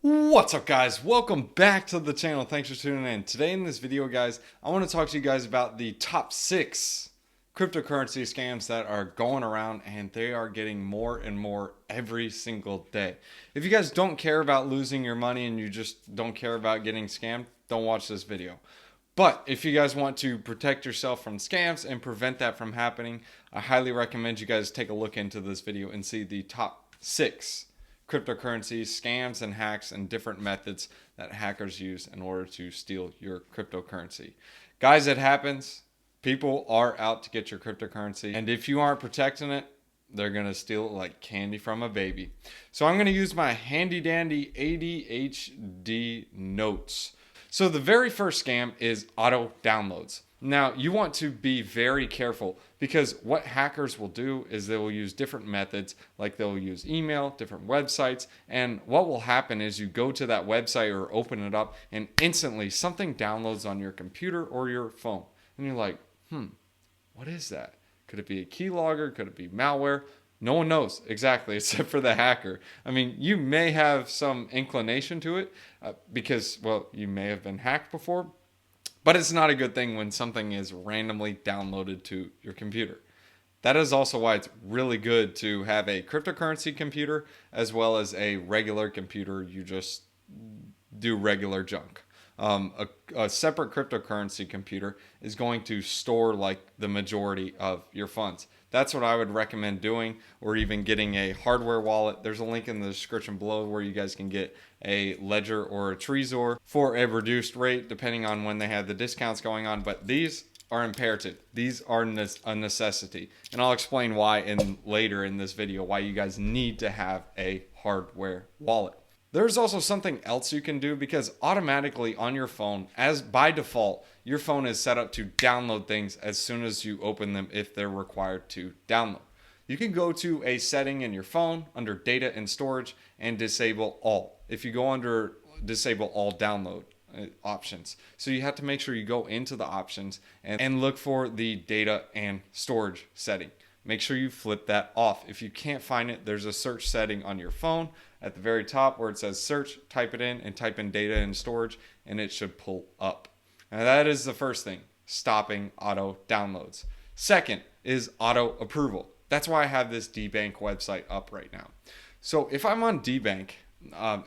What's up, guys? Welcome back to the channel. Thanks for tuning in. Today in this video, guys, I want to talk to you guys about the top 6 cryptocurrency scams that are going around, and they are getting more and more every single day. If you guys don't care about losing your money and you just don't care about getting scammed, don't watch this video. But if you guys want to protect yourself from scams and prevent that from happening, I highly recommend you guys take a look into this video and see the top 6 cryptocurrencies, scams, and hacks, and different methods that hackers use in order to steal your cryptocurrency. Guys, it happens. People are out to get your cryptocurrency, and if you aren't protecting it, they're going to steal it like candy from a baby. So I'm going to use my handy dandy ADHD notes. So the very first scam is auto downloads. Now, you want to be very careful because what hackers will do is they will use different methods, like they'll use email, different websites, and what will happen is you go to that website or open it up and instantly something downloads on your computer or your phone. And you're like, what is that? Could it be a keylogger? Could it be malware? No one knows exactly except for the hacker. I mean, you may have some inclination to it because, well, you may have been hacked before, but it's not a good thing when something is randomly downloaded to your computer. That is also why it's really good to have a cryptocurrency computer as well as a regular computer. You just do regular junk. A separate cryptocurrency computer is going to store like the majority of your funds. That's what I would recommend doing, or even getting a hardware wallet. There's a link in the description below where you guys can get a Ledger or a Trezor for a reduced rate depending on when they have the discounts going on. But these are imperative. These are a necessity. And I'll explain why later in this video, why you guys need to have a hardware wallet. There's also something else you can do because automatically on your phone, as by default, your phone is set up to download things as soon as you open them if they're required to download. You can go to a setting in your phone under data and storage and disable all. If you go under disable all download options. So you have to make sure you go into the options and look for the data and storage setting. Make sure you flip that off. If you can't find it, there's a search setting on your phone at the very top where it says search, type it in and type in data and storage and it should pull up. Now that is the first thing, stopping auto downloads. Second is auto approval. That's why I have this DBank website up right now. So if I'm on DBank,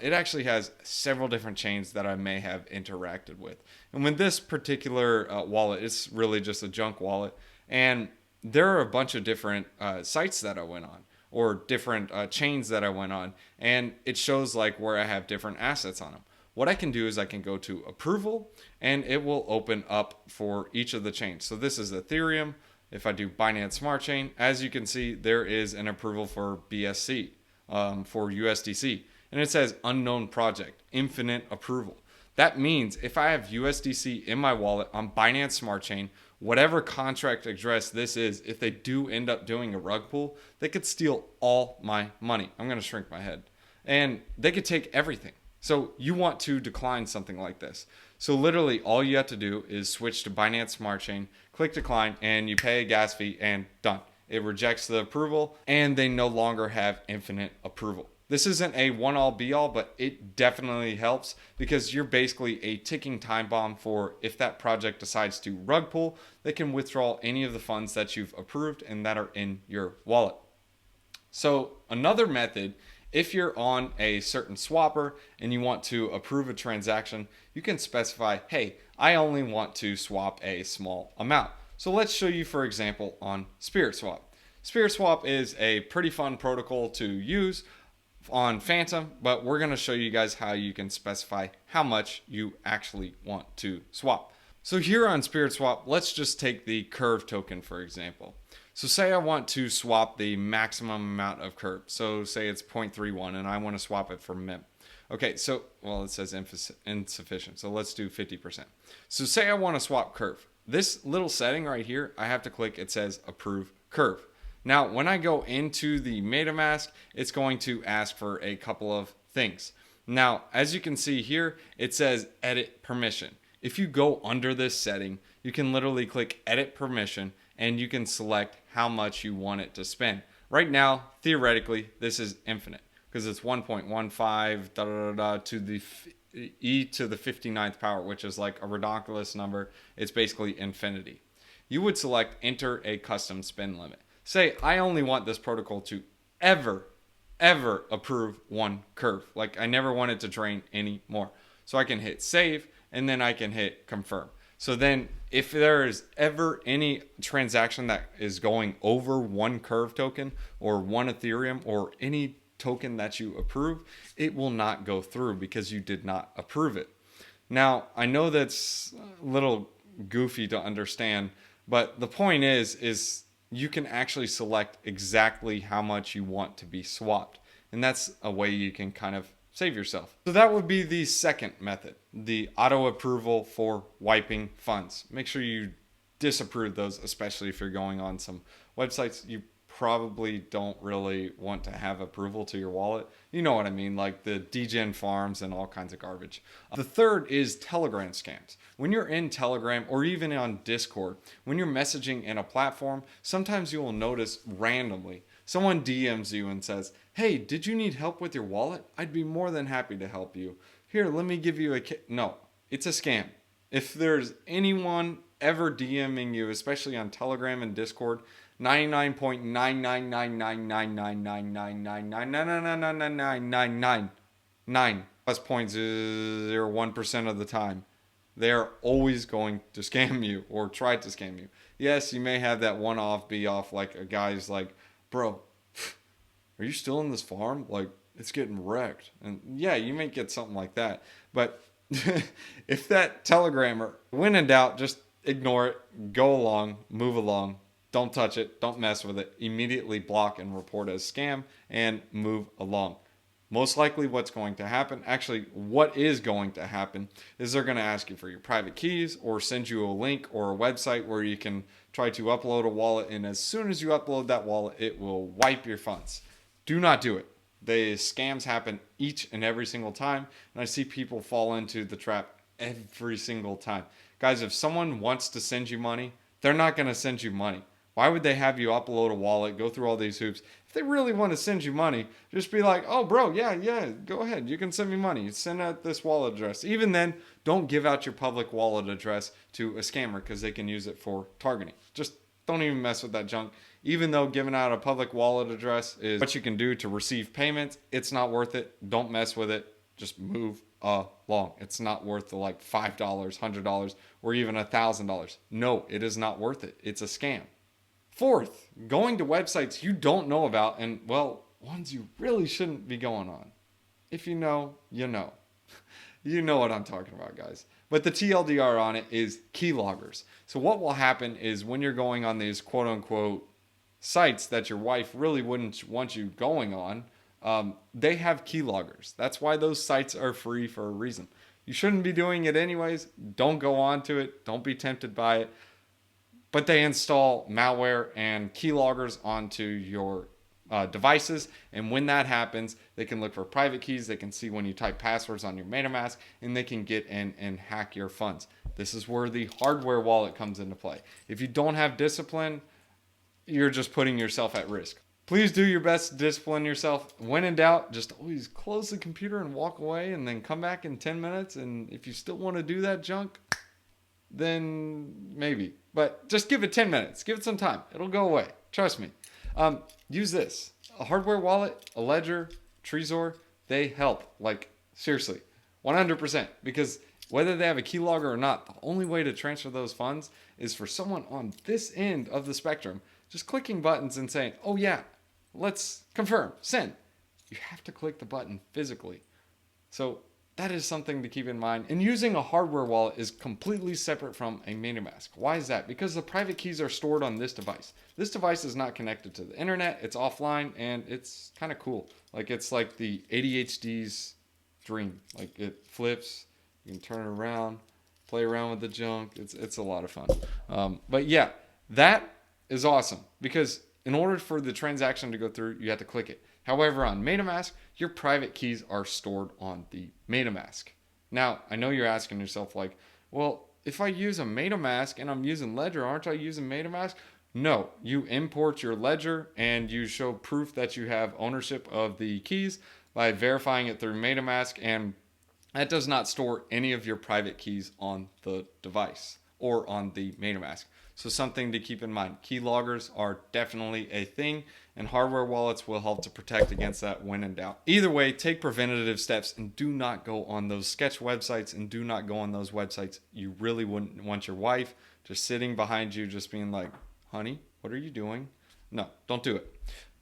it actually has several different chains that I may have interacted with. And with this particular wallet, it's really just a junk wallet. And there are a bunch of different sites that I went on, or different chains that I went on, and it shows like where I have different assets on them. What I can do is I can go to approval and it will open up for each of the chains. So this is Ethereum. If I do Binance Smart Chain, as you can see, there is an approval for BSC, for USDC, and it says unknown project, infinite approval. That means if I have USDC in my wallet on Binance Smart Chain, whatever contract address this is, if they do end up doing a rug pull, they could steal all my money. I'm going to shrink my head. And they could take everything. So you want to decline something like this. So literally all you have to do is switch to Binance Smart Chain, click decline, and you pay a gas fee and done. It rejects the approval and they no longer have infinite approval. This isn't a one-all be-all, but it definitely helps because you're basically a ticking time bomb for if that project decides to rug pull, they can withdraw any of the funds that you've approved and that are in your wallet. So another method, if you're on a certain swapper and you want to approve a transaction, you can specify, hey, I only want to swap a small amount. So let's show you, for example, on SpiritSwap. SpiritSwap is a pretty fun protocol to use on Fantom, but we're going to show you guys how you can specify how much you actually want to swap. So here on SpiritSwap, let's just take the curve token for example. So say I want to swap the maximum amount of curve. So say it's 0.31 and I want to swap it for MIM. Okay, so, well, it says insufficient. So let's do 50%. So say I want to swap curve. This little setting right here, I have to click, it says approve curve. Now, when I go into the MetaMask, it's going to ask for a couple of things. Now, as you can see here, it says edit permission. If you go under this setting, you can literally click edit permission and you can select how much you want it to spend. Right now, theoretically, this is infinite. because it's 1.15 da, da, da, da, to the e to the 59th power, which is like a ridiculous number. It's basically infinity. You would select enter a custom spin limit. Say I only want this protocol to ever approve one curve. Like I never want it to drain anymore. So I can hit save and then I can hit confirm. So then if there is ever any transaction that is going over one curve token or one Ethereum or any token that you approve, it will not go through because you did not approve it. Now, I know that's a little goofy to understand, but the point is you can actually select exactly how much you want to be swapped. And that's a way you can kind of save yourself. So that would be the second method, the auto approval for wiping funds. Make sure you disapprove those, especially if you're going on some websites you probably don't really want to have approval to your wallet. You know what I mean, like the degen farms and all kinds of garbage. The third is Telegram scams. When you're in Telegram or even on Discord, when you're messaging in a platform, sometimes you will notice randomly someone DMs you and says, hey, did you need help with your wallet? I'd be more than happy to help you. Here, let me give you a No, it's a scam. If there's anyone ever DMing you, especially on Telegram and Discord, 99.9999999999999 plus 0.01% of the time, they are always going to scam you or try to scam you. Yes, you may have that one-off be off, like a guy's like, bro, are you still in this farm? Like, it's getting wrecked. And yeah, you may get something like that. But if that telegrammer, when in doubt, just ignore it, go along, move along, don't touch it, don't mess with it, immediately block and report as scam and move along. Most likely what's going to happen, actually what is going to happen, is they're going to ask you for your private keys or send you a link or a website where you can try to upload a wallet, and as soon as you upload that wallet, it will wipe your funds. Do not do it. The scams happen each and every single time, and I see people fall into the trap every single time. Guys, if someone wants to send you money, they're not going to send you money. Why would they have you upload a wallet, go through all these hoops? If they really want to send you money, just be like, oh, bro, yeah, go ahead. You can send me money. Send out this wallet address. Even then, don't give out your public wallet address to a scammer because they can use it for targeting. Just don't even mess with that junk. Even though giving out a public wallet address is what you can do to receive payments, it's not worth it. Don't mess with it. Just move along. It's not worth the like $5, $100, or even $1,000. No, it is not worth it. It's a scam. Fourth, going to websites you don't know about and, well, ones you really shouldn't be going on. If you know, you know. You know what I'm talking about, guys. But the TLDR on it is keyloggers. So what will happen is when you're going on these quote-unquote sites that your wife really wouldn't want you going on, they have keyloggers. That's why those sites are free for a reason. You shouldn't be doing it anyways. Don't go on to it. Don't be tempted by it. But they install malware and keyloggers onto your devices, and when that happens, they can look for private keys, they can see when you type passwords on your MetaMask, and they can get in and hack your funds. This is where the hardware wallet comes into play. If you don't have discipline, you're just putting yourself at risk. Please do your best to discipline yourself. When in doubt, just always close the computer and walk away, and then come back in 10 minutes, and if you still want to do that junk, then maybe. But just give it 10 minutes. Give it some time. It'll go away. Trust me. Use this. A hardware wallet, a ledger, Trezor, they help. Like, seriously. 100%. Because whether they have a keylogger or not, the only way to transfer those funds is for someone on this end of the spectrum just clicking buttons and saying, oh yeah, let's confirm, send. You have to click the button physically. So that is something to keep in mind. And using a hardware wallet is completely separate from a MetaMask. Why is that? Because the private keys are stored on this device. This device is not connected to the internet. It's offline, and it's kind of cool. Like, it's like the ADHD's dream. Like, it flips. You can turn it around, play around with the junk. It's a lot of fun. But yeah, that is awesome because in order for the transaction to go through, you have to click it. However, on MetaMask, your private keys are stored on the MetaMask. Now, I know you're asking yourself like, well, if I use a MetaMask and I'm using Ledger, aren't I using MetaMask? No, you import your Ledger and you show proof that you have ownership of the keys. by verifying it through MetaMask, and that does not store any of your private keys on the device or on the MetaMask. So something to keep in mind. Keyloggers are definitely a thing, and hardware wallets will help to protect against that when in doubt. Either way, take preventative steps and do not go on those sketch websites, and do not go on those websites. You really wouldn't want your wife just sitting behind you just being like, honey, what are you doing? No, don't do it.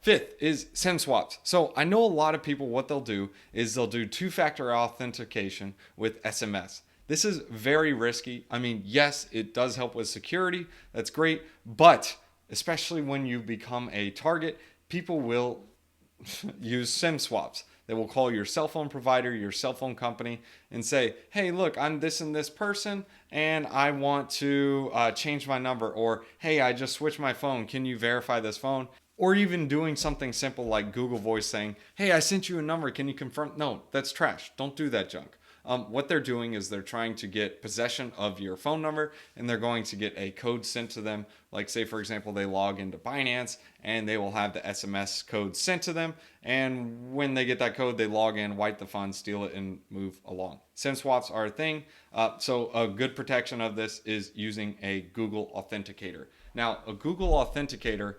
Fifth is SIM swaps. So I know a lot of people, what they'll do is they'll do two-factor authentication with SMS. This is very risky. I mean, yes, it does help with security. That's great. But especially when you become a target, people will use SIM swaps. They will call your cell phone provider, your cell phone company, and say, hey, look, I'm this and this person, and I want to change my number. Or, hey, I just switched my phone. Can you verify this phone? Or even doing something simple like Google Voice saying, hey, I sent you a number. Can you confirm? No, that's trash. Don't do that junk. What they're doing is they're trying to get possession of your phone number, and they're going to get a code sent to them. Like, say, for example, they log into Binance and they will have the SMS code sent to them. And when they get that code, they log in, wipe the funds, steal it, and move along. SIM swaps are a thing. So a good protection of this is using a Google Authenticator. Now, a Google Authenticator,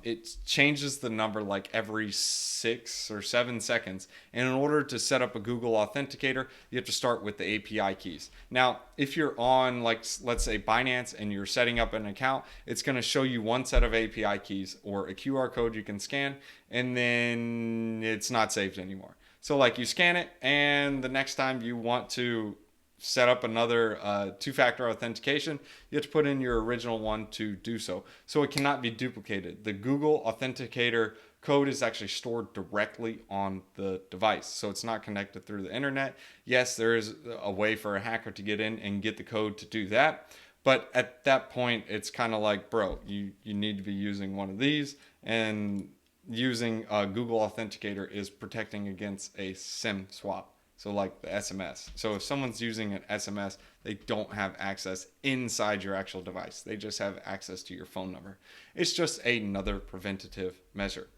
it changes the number like every 6 or 7 seconds. And in order to set up a Google Authenticator, you have to start with the API keys. Now, if you're on, like, let's say Binance, and you're setting up an account, it's going to show you one set of API keys or a QR code you can scan, and then it's not saved anymore. So, like, you scan it, and the next time you want to set up another two-factor authentication, you have to put in your original one to do so. So it cannot be duplicated. The Google Authenticator code is actually stored directly on the device, so it's not connected through the internet. Yes, there is a way for a hacker to get in and get the code to do that, but at that point, it's kind of like, bro, you need to be using one of these, and using a Google Authenticator is protecting against a SIM swap. So like the SMS. So if someone's using an SMS, they don't have access inside your actual device. They just have access to your phone number. It's just another preventative measure.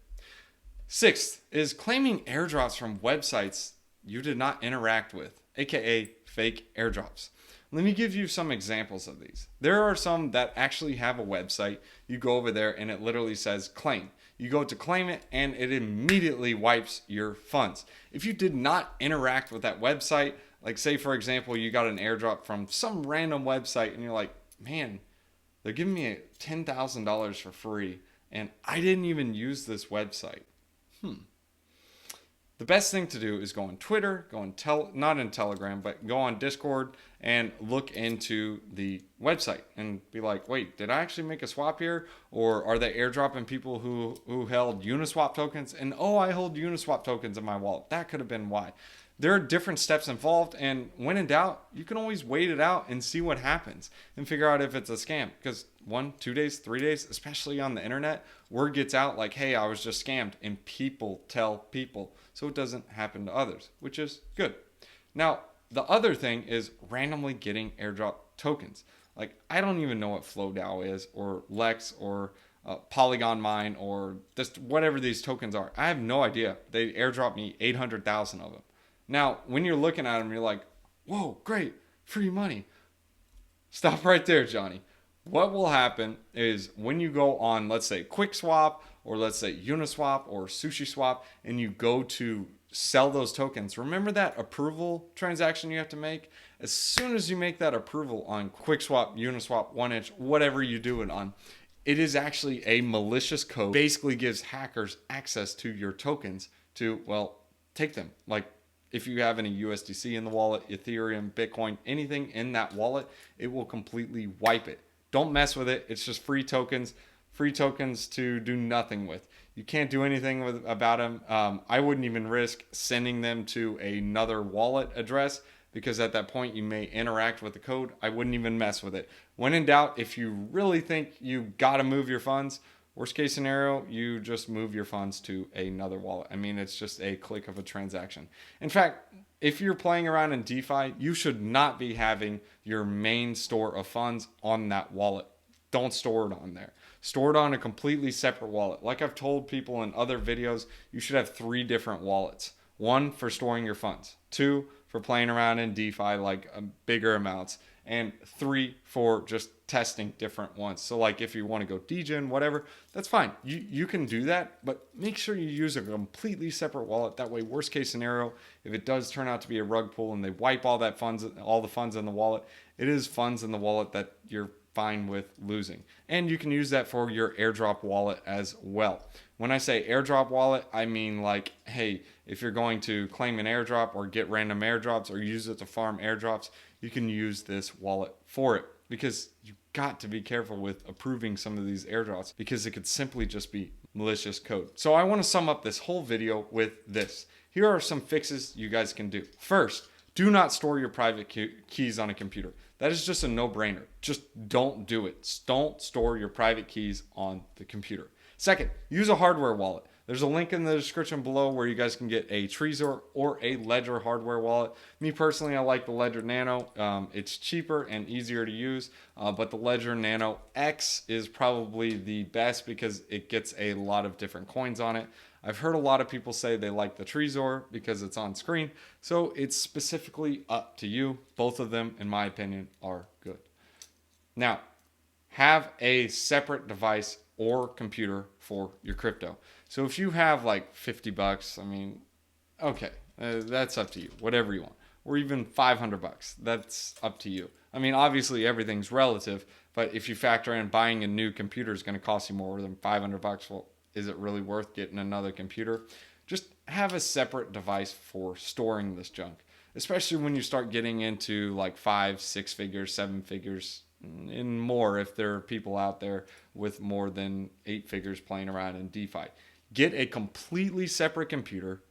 Sixth is claiming airdrops from websites you did not interact with, aka fake airdrops. Let me give you some examples of these. There are some that actually have a website. You go over there and it literally says claim. You go to claim it and it immediately wipes your funds. If you did not interact with that website, like say for example, you got an airdrop from some random website and you're like, man, they're giving me $10,000 for free and I didn't even use this website. The best thing to do is go on Twitter, not in Telegram, but go on Discord and look into the website and be like, wait, did I actually make a swap here? Or are they airdropping people who held Uniswap tokens? And oh, I hold Uniswap tokens in my wallet. That could have been why. There are different steps involved, and when in doubt, you can always wait it out and see what happens and figure out if it's a scam. Because 1, 2 days, 3 days, especially on the internet, word gets out like, hey, I was just scammed, and people tell people, so it doesn't happen to others, which is good. Now, the other thing is randomly getting airdrop tokens. Like, I don't even know what FlowDAO is, or Lex, or Polygon Mine, or just whatever these tokens are. I have no idea. They airdropped me 800,000 of them. Now, when you're looking at them, you're like, whoa, great, free money. Stop right there, Johnny. What will happen is when you go on, let's say, QuickSwap, or let's say Uniswap or SushiSwap, and you go to sell those tokens, remember that approval transaction you have to make? As soon as you make that approval on QuickSwap, Uniswap, 1inch, whatever you do it on, it is actually a malicious code. Basically gives hackers access to your tokens to, well, take them. Like, if you have any USDC in the wallet, Ethereum, Bitcoin, anything in that wallet, it will completely wipe it. Don't mess with it. It's just free tokens to do nothing with. You can't do anything about them. I wouldn't even risk sending them to another wallet address, because at that point you may interact with the code. I wouldn't even mess with it. When in doubt, if you really think you got to move your funds, worst case scenario, you just move your funds to another wallet. I mean, it's just a click of a transaction. In fact, if you're playing around in DeFi, you should not be having your main store of funds on that wallet. Don't store it on there. Store it on a completely separate wallet. Like I've told people in other videos, you should have 3 different wallets. One, for storing your funds. Two, for playing around in DeFi, like bigger amounts. And three, for just testing different ones. So like if you want to go degen, whatever, that's fine. You can do that, but make sure you use a completely separate wallet. That way, worst case scenario, if it does turn out to be a rug pull and they wipe all the funds in the wallet, it is funds in the wallet that you're fine with losing. And you can use that for your airdrop wallet as well. When I say airdrop wallet, I mean like, hey, if you're going to claim an airdrop or get random airdrops or use it to farm airdrops, you can use this wallet for it, because you got to be careful with approving some of these airdrops, because it could simply just be malicious code. So I want to sum up this whole video with this. Here are some fixes you guys can do. First, do not store your private keys on a computer. That is just a no-brainer. Just don't do it. Don't store your private keys on the computer. Second, use a hardware wallet. There's a link in the description below where you guys can get a Trezor or a Ledger hardware wallet. Me personally, I like the Ledger Nano. It's cheaper and easier to use, but the Ledger Nano X is probably the best because it gets a lot of different coins on it. I've heard a lot of people say they like the Trezor because it's on screen, so it's specifically up to you. Both of them, in my opinion, are good. Now, have a separate device or computer for your crypto. So if you have like 50 bucks, I mean, okay, that's up to you, whatever you want. Or even 500 bucks, that's up to you. I mean, obviously everything's relative, but if you factor in buying a new computer is going to cost you more than 500 bucks, well, is it really worth getting another computer? Just have a separate device for storing this junk, especially when you start getting into like 5, 6 figures, 7 figures, and more if there are people out there with more than 8 figures playing around in DeFi. Get a completely separate computer,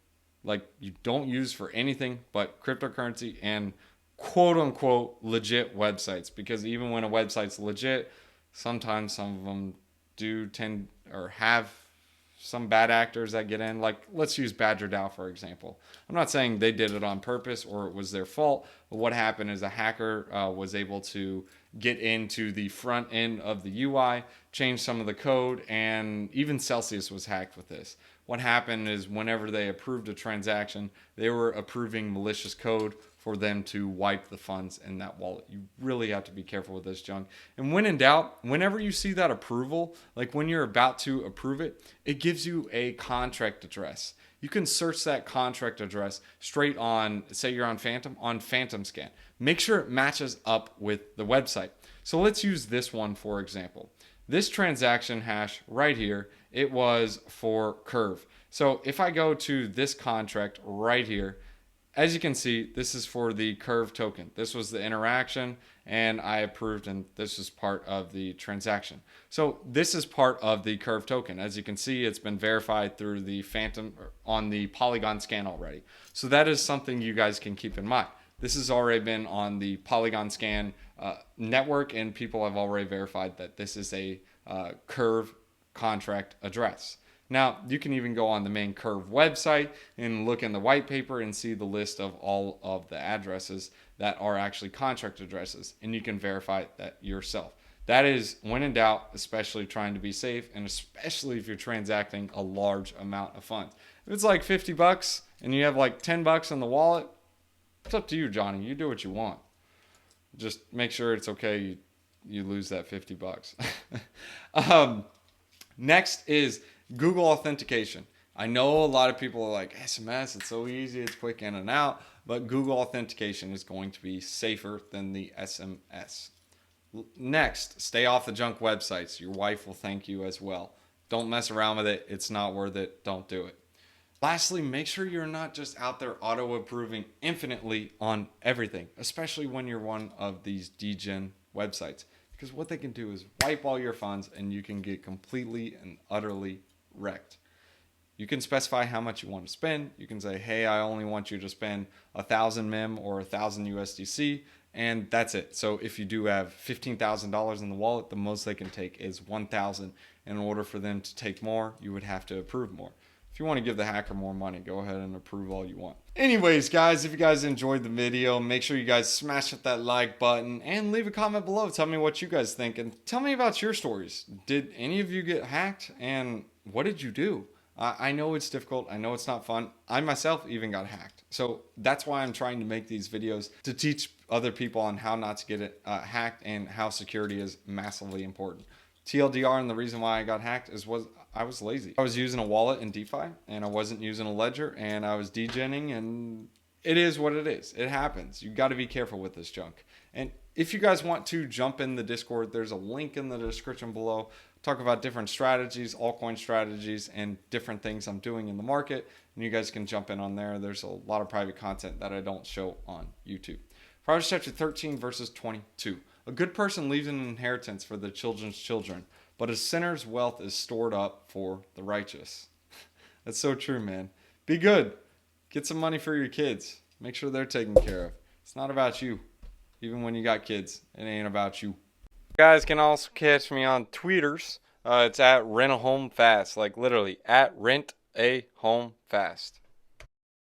like you don't use for anything but cryptocurrency and quote unquote legit websites, because even when a website's legit, sometimes some of them do tend or have some bad actors that get in. Like, let's use Badger DAO, for example. I'm not saying they did it on purpose or it was their fault, but what happened is a hacker was able to get into the front end of the UI, change some of the code, and even Celsius was hacked with this. What happened is whenever they approved a transaction, they were approving malicious code for them to wipe the funds in that wallet. You really have to be careful with this junk. And when in doubt, whenever you see that approval, like when you're about to approve it, it gives you a contract address. You can search that contract address straight on, say you're on Fantom scan. Make sure it matches up with the website. So let's use this one for example. This transaction hash right here, it was for Curve. So if I go to this contract right here, as you can see, this is for the Curve token. This was the interaction and I approved, and this is part of the transaction. So this is part of the Curve token. As you can see, it's been verified through the Fantom on the Polygon scan already. So that is something you guys can keep in mind. This has already been on the Polygon scan network, and people have already verified that this is a Curve contract address. Now, you can even go on the main Curve website and look in the white paper and see the list of all of the addresses that are actually contract addresses, and you can verify that yourself. That is when in doubt, especially trying to be safe, and especially if you're transacting a large amount of funds. If it's like 50 bucks and you have like 10 bucks in the wallet, it's up to you, Johnny. You do what you want. Just make sure it's okay you lose that 50 bucks. Next is Google authentication. I know a lot of people are like, SMS, it's so easy, it's quick in and out, but Google authentication is going to be safer than the SMS. Next, stay off the junk websites. Your wife will thank you as well. Don't mess around with it. It's not worth it. Don't do it. Lastly, make sure you're not just out there auto-approving infinitely on everything, especially when you're one of these degen websites, because what they can do is wipe all your funds and you can get completely and utterly wrecked. You can specify how much you want to spend. You can say, hey, I only want you to spend 1,000 MIM or 1,000 USDC, and that's it. So if you do have $15,000 in the wallet, the most they can take is 1,000. In order for them to take more, you would have to approve more. If you want to give the hacker more money, go ahead and approve all you want. Anyways, guys, if you guys enjoyed the video, make sure you guys smash that like button and leave a comment below. Tell me what you guys think and tell me about your stories. Did any of you get hacked, and what did you do? I know it's difficult. I know it's not fun. I myself even got hacked. So that's why I'm trying to make these videos to teach other people on how not to get it hacked and how security is massively important. TLDR, and the reason why I got hacked was I was lazy. I was using a wallet in DeFi and I wasn't using a ledger and I was degenning, and it is what it is. It happens. You got to be careful with this junk. And if you guys want to jump in the Discord, there's a link in the description below. Talk about different strategies, altcoin strategies, and different things I'm doing in the market. And you guys can jump in on there. There's a lot of private content that I don't show on YouTube. Proverbs chapter 13, verses 22. A good person leaves an inheritance for their children's children, but a sinner's wealth is stored up for the righteous. That's so true, man. Be good. Get some money for your kids. Make sure they're taken care of. It's not about you. Even when you got kids, it ain't about you. You guys can also catch me on tweeters. It's at rent a home fast, like literally at rent a home fast.